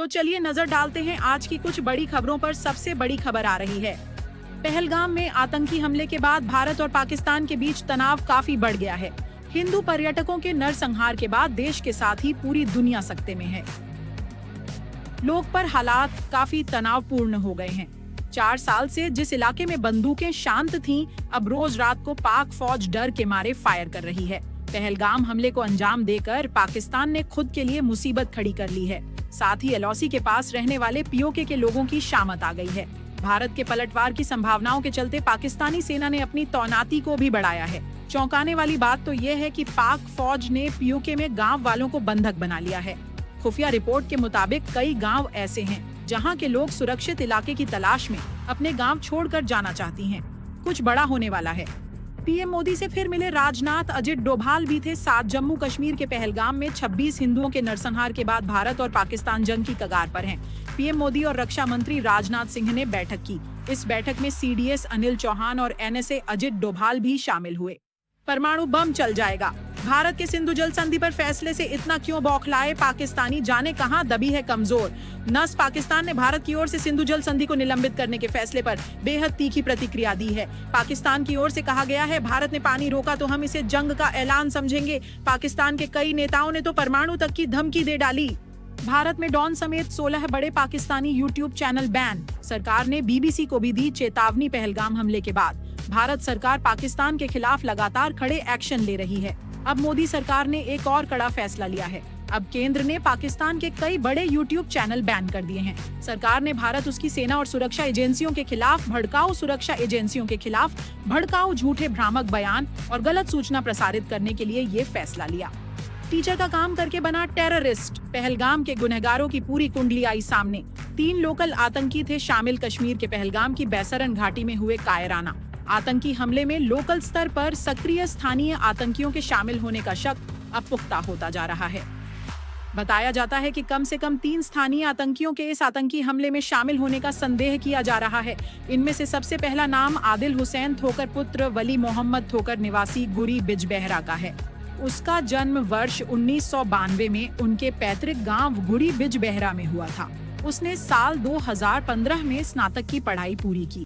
तो चलिए नजर डालते हैं आज की कुछ बड़ी खबरों पर। सबसे बड़ी खबर आ रही है, पहलगाम में आतंकी हमले के बाद भारत और पाकिस्तान के बीच तनाव काफी बढ़ गया है। हिंदू पर्यटकों के नरसंहार के बाद देश के साथ ही पूरी दुनिया सकते में है। लोग पर हालात काफी तनावपूर्ण हो गए हैं। 4 साल से जिस इलाके में बंदूकें शांत थीं, अब रोज रात को पाक फौज डर के मारे फायर कर रही है। पहलगाम हमले को अंजाम देकर पाकिस्तान ने खुद के लिए मुसीबत खड़ी कर ली है। साथ ही एलओसी के पास रहने वाले पीओके के लोगों की शामत आ गई है। भारत के पलटवार की संभावनाओं के चलते पाकिस्तानी सेना ने अपनी तैनाती को भी बढ़ाया है। चौंकाने वाली बात तो ये है कि पाक फौज ने पीओके में गांव वालों को बंधक बना लिया है। खुफिया रिपोर्ट के मुताबिक कई गांव ऐसे हैं जहां के लोग सुरक्षित इलाके की तलाश में अपने गांव छोड़कर जाना चाहती हैं। कुछ बड़ा होने वाला है। पीएम मोदी से फिर मिले राजनाथ। अजित डोभाल भी थे साथ। जम्मू कश्मीर के पहलगाम में 26 हिंदुओं के नरसंहार के बाद भारत और पाकिस्तान जंग की कगार पर हैं। पीएम मोदी और रक्षा मंत्री राजनाथ सिंह ने बैठक की। इस बैठक में सीडीएस अनिल चौहान और एनएसए अजित डोभाल भी शामिल हुए। परमाणु बम चल जाएगा, भारत के सिंधु जल संधि पर फैसले से इतना क्यों बौखलाए पाकिस्तानी, जाने कहां दबी है कमजोर नस। पाकिस्तान ने भारत की ओर से सिंधु जल संधि को निलंबित करने के फैसले पर बेहद तीखी प्रतिक्रिया दी है। पाकिस्तान की ओर से कहा गया है, भारत ने पानी रोका तो हम इसे जंग का ऐलान समझेंगे। पाकिस्तान के कई नेताओं ने तो परमाणु तक की धमकी दे डाली। भारत में डॉन समेत 16 बड़े पाकिस्तानी यूट्यूब चैनल बैन। सरकार ने बीबीसी को भी दी चेतावनी। पहलगाम हमले के बाद भारत सरकार पाकिस्तान के खिलाफ लगातार खड़े एक्शन ले रही है। अब मोदी सरकार ने एक और कड़ा फैसला लिया है। अब केंद्र ने पाकिस्तान के कई बड़े यूट्यूब चैनल बैन कर दिए हैं। सरकार ने भारत, उसकी सेना और सुरक्षा एजेंसियों के खिलाफ भड़काऊ झूठे भ्रामक बयान और गलत सूचना प्रसारित करने के लिए ये फैसला लिया। टीचर का काम करके बना टेररिस्ट। पहलगाम के गुनहगारों की पूरी कुंडली आई सामने। 3 लोकल आतंकी थे शामिल। कश्मीर के पहलगाम की बैसरन घाटी में हुए कायराना आतंकी हमले में लोकल स्तर पर सक्रिय स्थानीय आतंकियों के शामिल होने का शक अब पुख्ता होता जा रहा है। बताया जाता है कि कम से कम 3 स्थानीय आतंकियों के इस आतंकी हमले में शामिल होने का संदेह किया जा रहा है। इनमें से सबसे पहला नाम आदिल हुसैन थोकर पुत्र वली मोहम्मद थोकर निवासी गुरी बिजबेहरा का है। उसका जन्म वर्ष 1992 में उनके पैतृक गांव गुरी बिजबेहरा में हुआ था। उसने साल 2015 में स्नातक की पढ़ाई पूरी की।